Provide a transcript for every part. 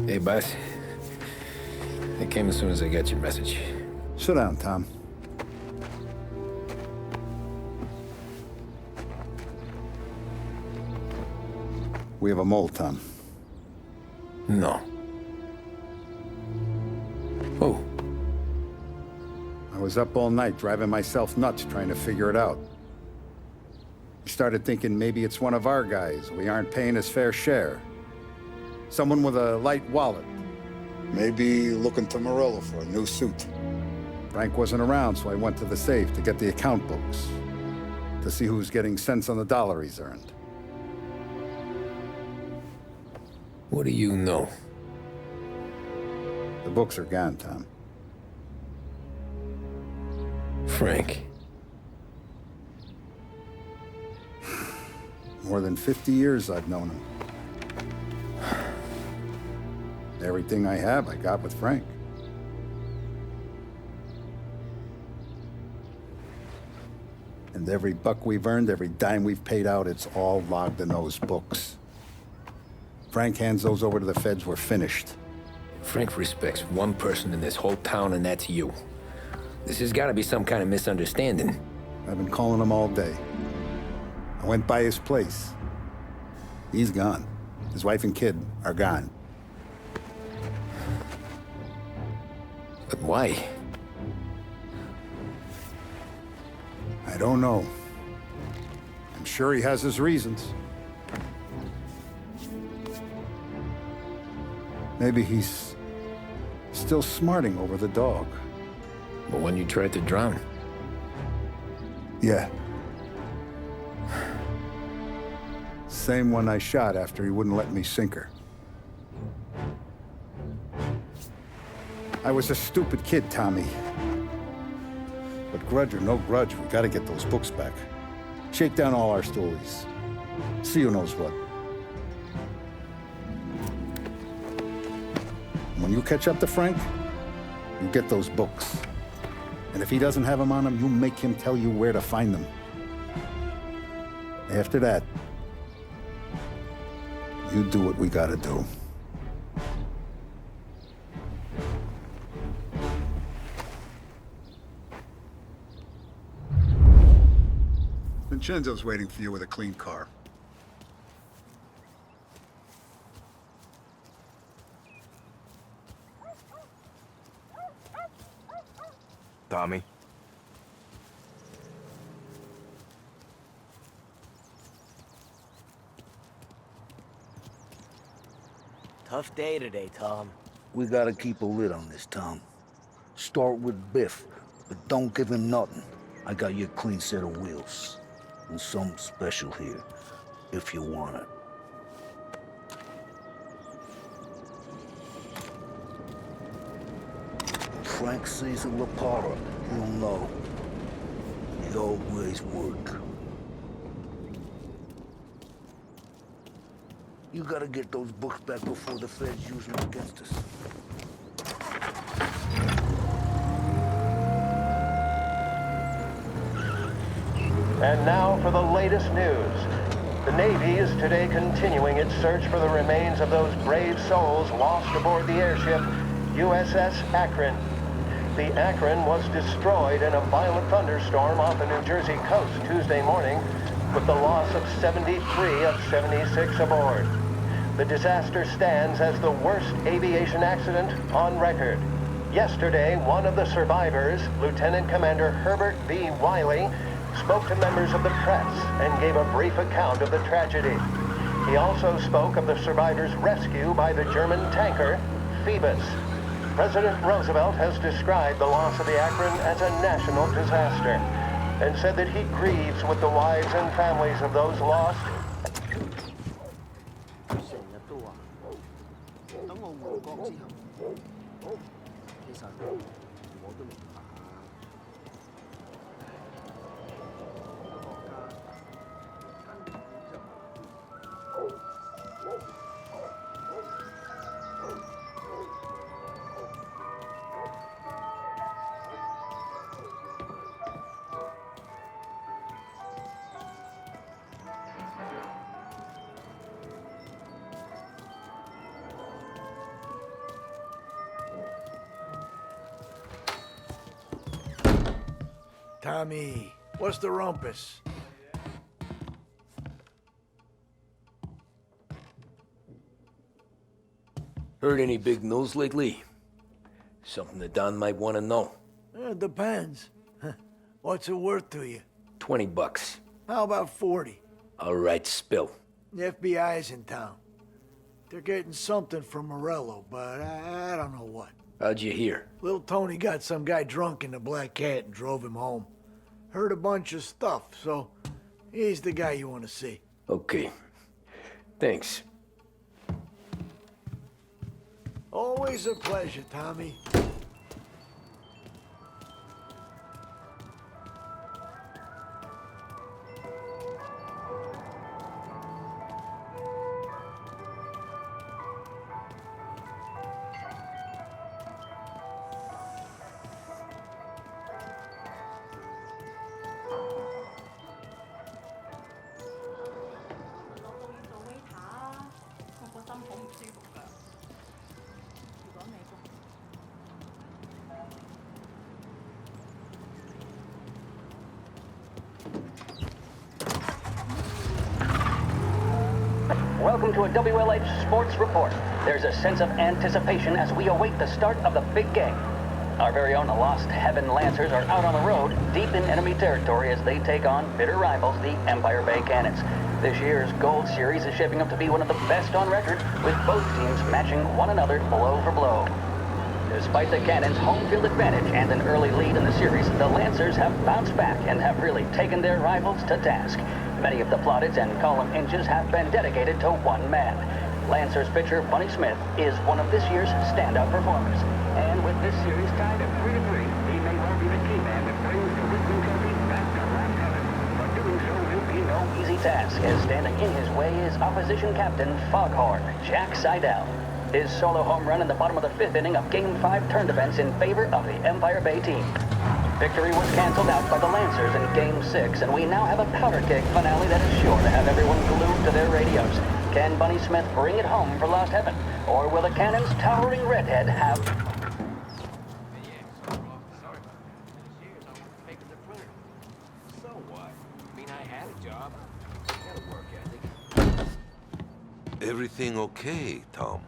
Hey, boss. I came as soon as I got your message. Sit down, Tom. We have a mole, Tom. No. Oh. I was up all night driving myself nuts trying to figure it out. I started thinking maybe it's one of our guys. We aren't paying his fair share. Someone with a light wallet. Maybe looking to Morello for a new suit. Frank wasn't around, so I went to the safe to get the account books. To see who's getting cents on the dollar he's earned. What do you know? The books are gone, Tom. Frank. More than 50 years I've known him. Everything I have, I got with Frank. And every buck we've earned, every dime we've paid out, it's all logged in those books. Frank hands those over to the feds, we're finished. Frank respects one person in this whole town, and that's you. This has got to be some kind of misunderstanding. I've been calling him all day. I went by his place. He's gone. His wife and kid are gone. But why? I don't know. I'm sure he has his reasons. Maybe he's still smarting over the dog. The one you tried to drown? Yeah. Same one I shot after he wouldn't let me sink her. I was a stupid kid, Tommy. But grudge or no grudge, we gotta get those books back. Shake down all our stories. See who knows what. When you catch up to Frank, you get those books. And if he doesn't have them on him, you make him tell you where to find them. After that, you do what we gotta do. Vincenzo's waiting for you with a clean car. Tommy? Tough day today, Tom. We gotta keep a lid on this, Tom. Start with Biff, but don't give him nothing. I got you a clean set of wheels. And something special here, if you want it. Frank sees a Laparra, he'll know. The old ways work. You gotta get those books back before the feds use them against us. And now for the latest news. The Navy is today continuing its search for the remains of those brave souls lost aboard the airship USS Akron. The Akron was destroyed in a violent thunderstorm off the New Jersey coast Tuesday morning, with the loss of 73 of 76 aboard. The disaster stands as the worst aviation accident on record. Yesterday, one of the survivors, Lieutenant Commander Herbert B. Wiley, spoke to members of the press and gave a brief account of the tragedy. He also spoke of the survivors' rescue by the German tanker, Phoebus. President Roosevelt has described the loss of the Akron as a national disaster and said that he grieves with the wives and families of those lost. Tommy, what's the rumpus? Heard any big news lately? Something that Don might want to know. It depends. What's it worth to you? $20. How about 40? All right, spill. The FBI's in town. They're getting something from Morello, but I don't know what. How'd you hear? Little Tony got some guy drunk in the Black Cat and drove him home. Heard a bunch of stuff, so he's the guy you want to see. Okay. Thanks. Always a pleasure, Tommy. Welcome to a WLH Sports Report. There's a sense of anticipation as we await the start of the big game. Our very own Lost Heaven Lancers are out on the road, deep in enemy territory as they take on bitter rivals, the Empire Bay Cannons. This year's Gold Series is shaping up to be one of the best on record, with both teams matching one another blow for blow. Despite the Cannons' home field advantage and an early lead in the series, the Lancers have bounced back and have really taken their rivals to task. Many of the plaudits and column inches have been dedicated to one man. Lancers pitcher Bunny Smith is one of this year's standout performers. And with this series tied at 3-3, he may well be the key man that brings the Wisdom Trophy back to Lost Heaven. But doing so will be no easy task, as standing in his way is opposition captain Foghorn, Jack Seidel. His solo home run in the bottom of the fifth inning of Game 5 turned events in favor of the Empire Bay team. Victory was canceled out by the Lancers in Game 6, and we now have a powder keg finale that is sure to have everyone glued to their radios. Can Bunny Smith bring it home for Lost Heaven? Or will the Cannon's towering redhead have... So what? I mean, I had a job. Got a work ethic. Everything okay, Tom?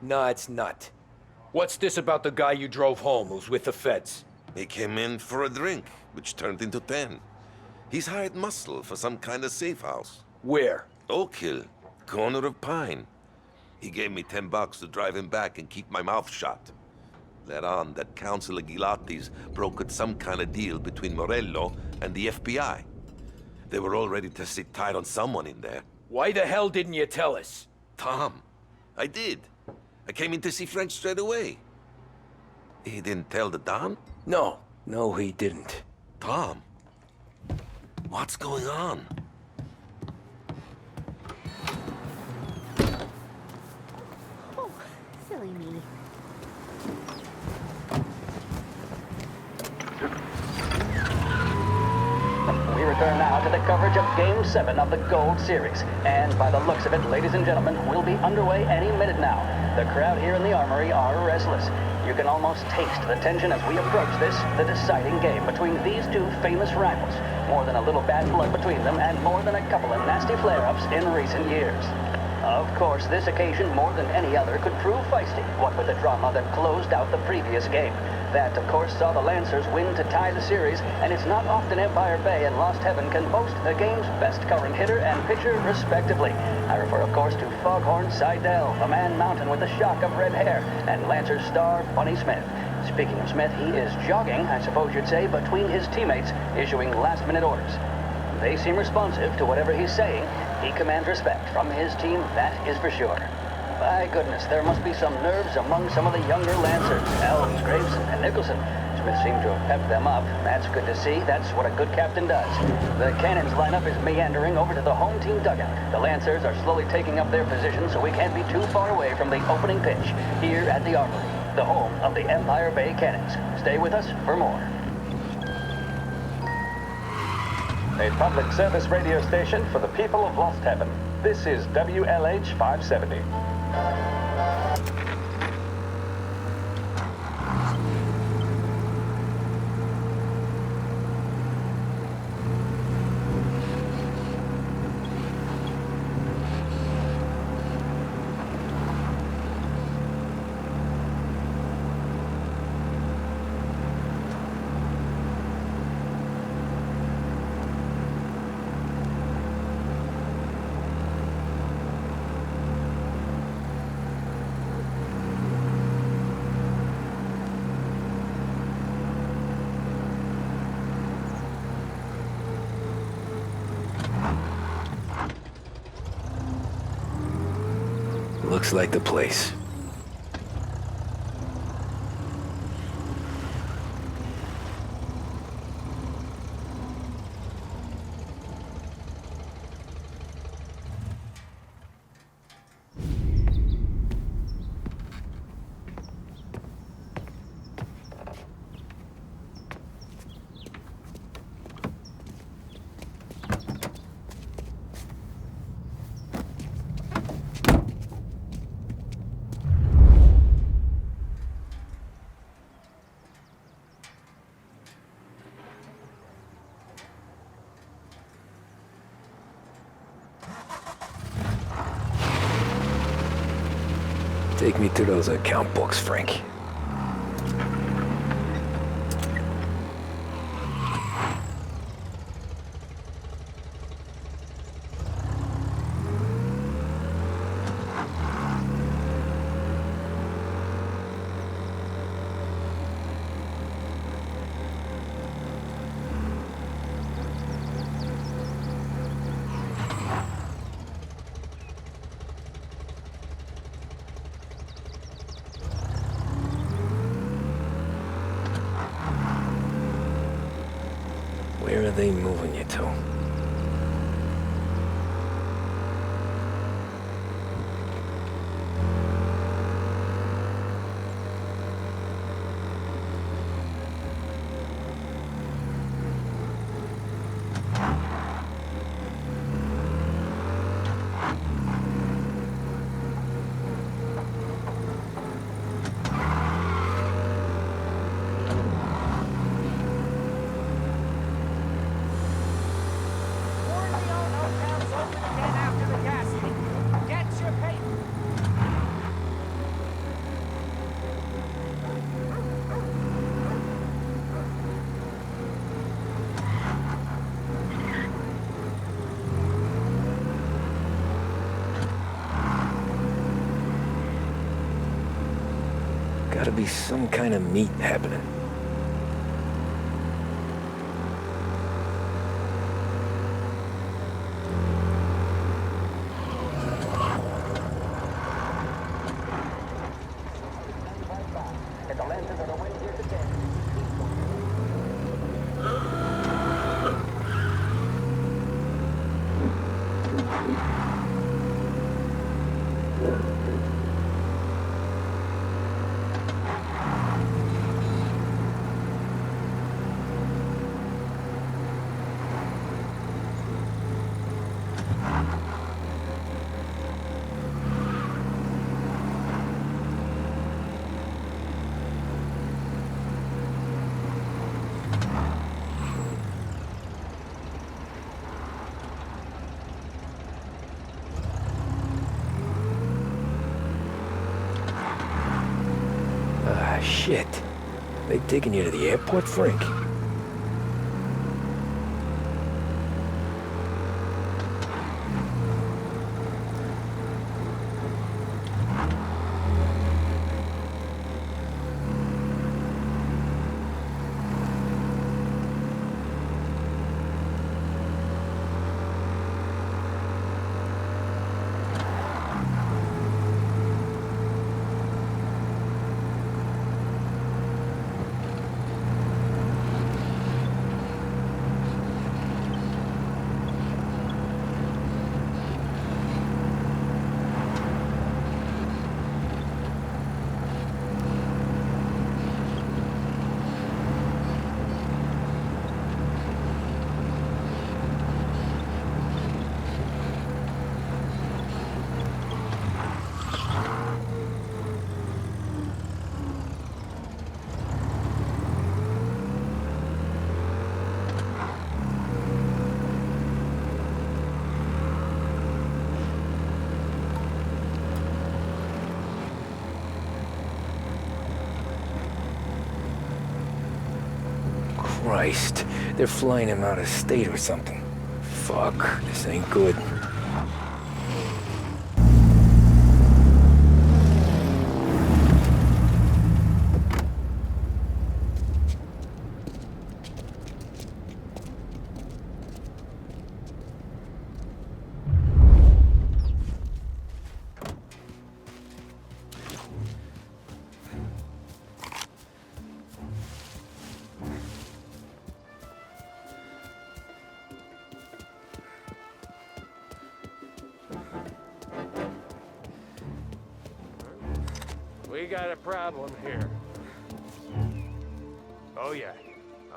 Nah, it's not. What's this about the guy you drove home who's with the feds? He came in for a drink, which turned into 10. He's hired muscle for some kind of safe house. Where? Oak Hill, corner of Pine. He gave me $10 to drive him back and keep my mouth shut. Let on that Councilor Gilatti's brokered some kind of deal between Morello and the FBI. They were all ready to sit tight on someone in there. Why the hell didn't you tell us? Tom, I did. I came in to see Frank straight away. He didn't tell the Don? No, he didn't. Tom, what's going on? Oh, silly me. We return now to the coverage of Game 7 of the Gold Series. And by the looks of it, ladies and gentlemen, we'll be underway any minute now. The crowd here in the Armory are restless. You can almost taste the tension as we approach this, the deciding game between these two famous rivals. More than a little bad blood between them, and more than a couple of nasty flare-ups in recent years. Of course, this occasion, more than any other, could prove feisty, what with the drama that closed out the previous game. That, of course, saw the Lancers win to tie the series, and it's not often Empire Bay and Lost Heaven can boast the game's best current hitter and pitcher, respectively. I refer, of course, to Foghorn Seidel, a man mountain with a shock of red hair, and Lancers star Bunny Smith. Speaking of Smith, he is jogging, I suppose you'd say, between his teammates, issuing last-minute orders. They seem responsive to whatever he's saying. He commands respect from his team, that is for sure. By goodness, there must be some nerves among some of the younger Lancers, Elms, Graves, and Nicholson. Smith seemed to have pepped them up. That's good to see. That's what a good captain does. The Cannons lineup is meandering over to the home team dugout. The Lancers are slowly taking up their position, so we can't be too far away from the opening pitch here at the Armory, the home of the Empire Bay Cannons. Stay with us for more. A public service radio station for the people of Lost Heaven. This is WLH 570. Looks like the place. Take me to those account books, Frank. Where are they moving you to? Gotta be some kind of meet happening. Shit. They taking you to the airport, Frank? Christ, they're flying him out of state or something. Fuck, this ain't good. We got a problem here. Oh yeah,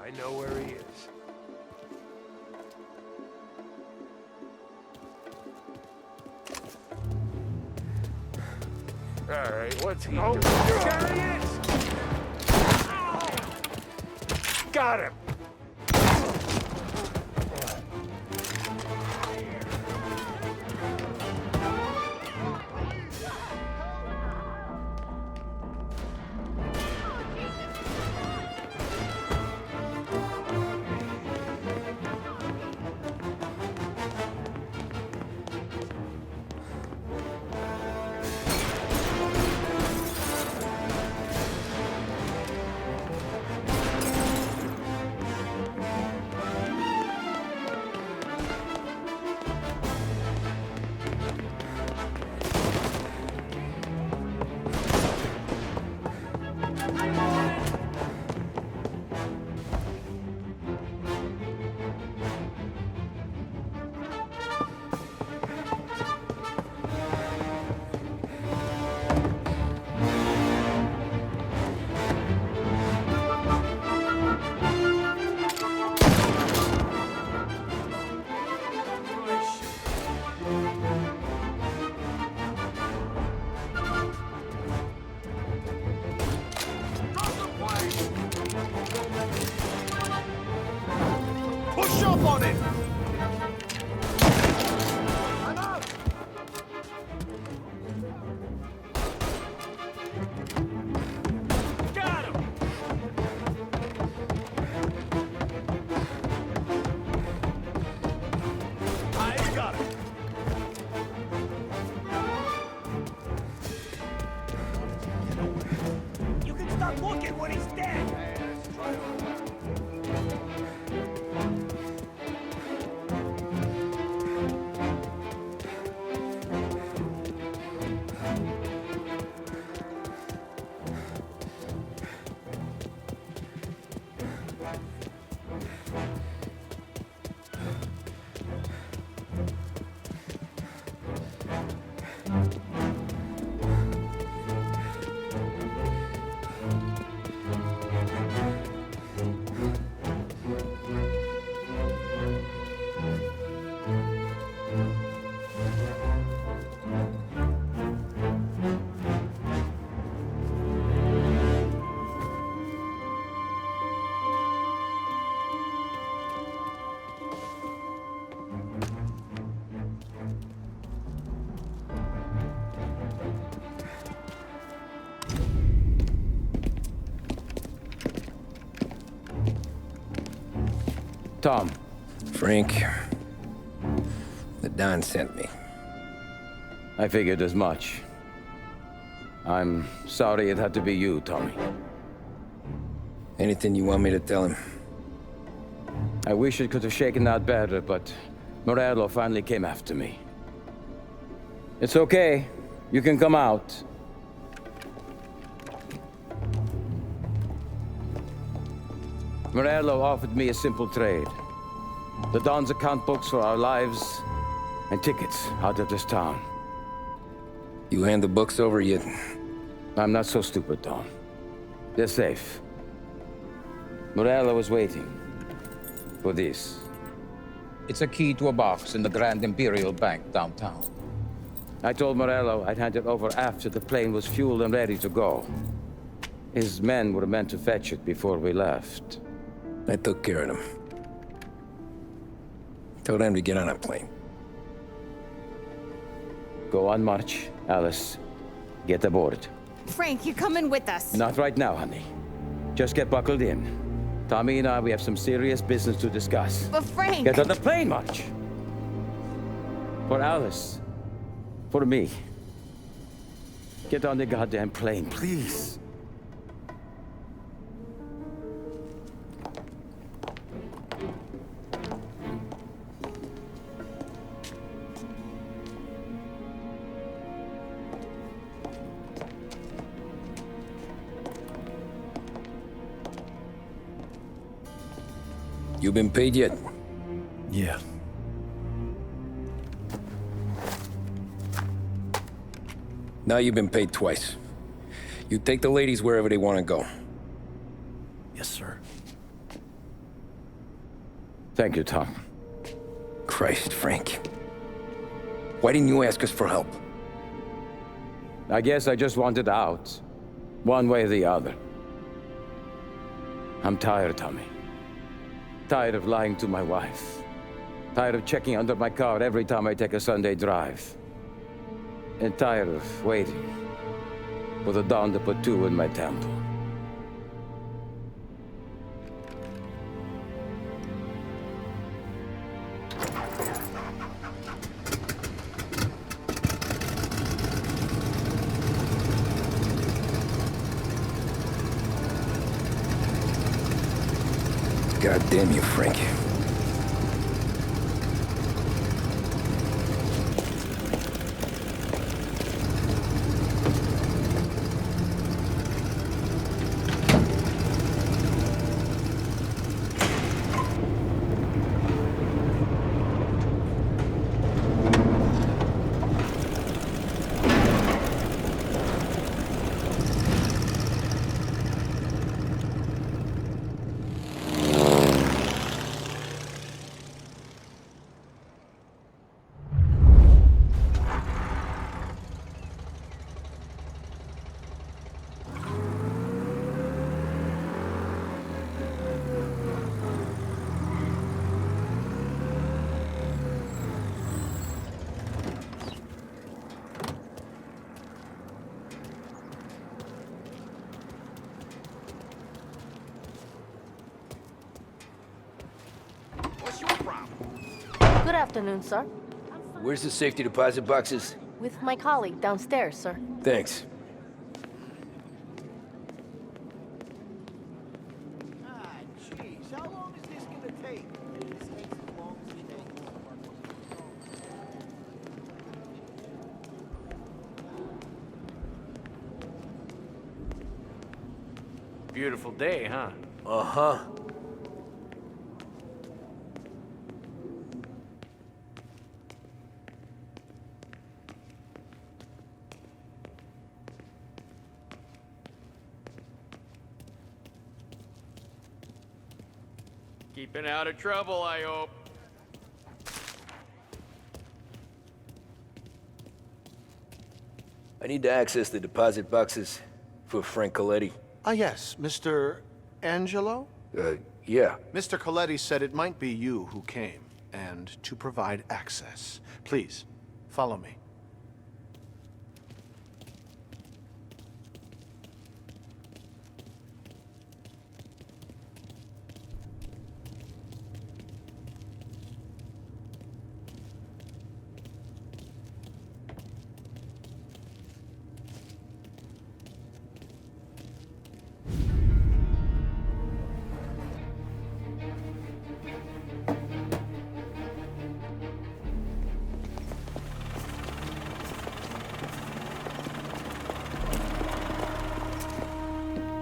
I know where he is. All right, what's he doing? There he is! Got him! Push up on it! Got him! I got it! You can stop looking when he's dead! Tom. Frank. The Don sent me. I figured as much. I'm sorry it had to be you, Tommy. Anything you want me to tell him? I wish it could have shaken out better, but Morello finally came after me. It's okay. You can come out. Morello offered me a simple trade. The Don's account books for our lives and tickets out of this town. You hand the books over yet? I'm not so stupid, Don. They're safe. Morello is waiting for this. It's a key to a box in the Grand Imperial Bank downtown. I told Morello I'd hand it over after the plane was fueled and ready to go. His men were meant to fetch it before we left. I took care of them. Told them to get on a plane. Go on, March. Alice, get aboard. Frank, you're coming with us. Not right now, honey. Just get buckled in. Tommy and I, we have some serious business to discuss. But Frank... Get on the plane, March! For Alice. For me. Get on the goddamn plane, please. You been paid yet? Yeah. Now you've been paid twice. You take the ladies wherever they want to go. Yes, sir. Thank you, Tom. Christ, Frank. Why didn't you ask us for help? I guess I just wanted out. One way or the other. I'm tired, Tommy. Tired of lying to my wife. Tired of checking under my car every time I take a Sunday drive. And tired of waiting for the dawn to put two in my temple. God damn you, Frank. Good afternoon, sir. Where's the safety deposit boxes? With my colleague downstairs, sir. Thanks. Jeez, how long is this gonna take? This takes as long as it takes. Beautiful day, huh? Uh-huh. Keeping out of trouble, I hope. I need to access the deposit boxes for Frank Coletti. Ah, yes, Mr. Angelo? Yeah. Mr. Coletti said it might be you who came, and to provide access. Please, follow me.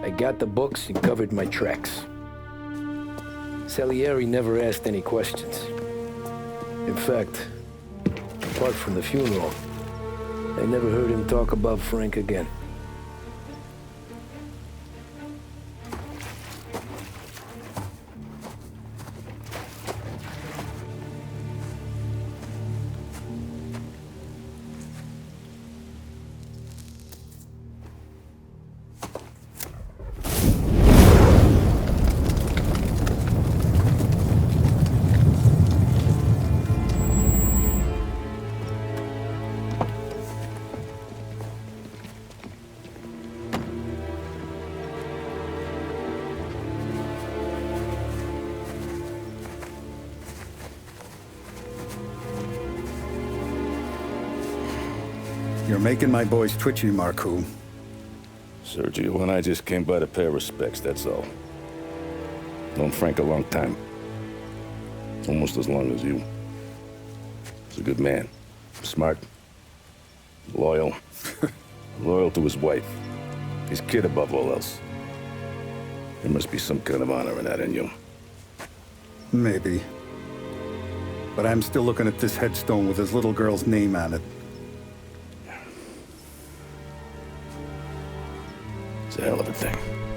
I got the books and covered my tracks. Salieri never asked any questions. In fact, apart from the funeral, I never heard him talk about Frank again. You're making my boys twitchy, Marcoux. Sergio and I just came by to pay our respects, that's all. Known Frank a long time. Almost as long as you. He's a good man. Smart. Loyal. Loyal to his wife. His kid above all else. There must be some kind of honor in that in you. Maybe. But I'm still looking at this headstone with his little girl's name on it. a hell of a thing.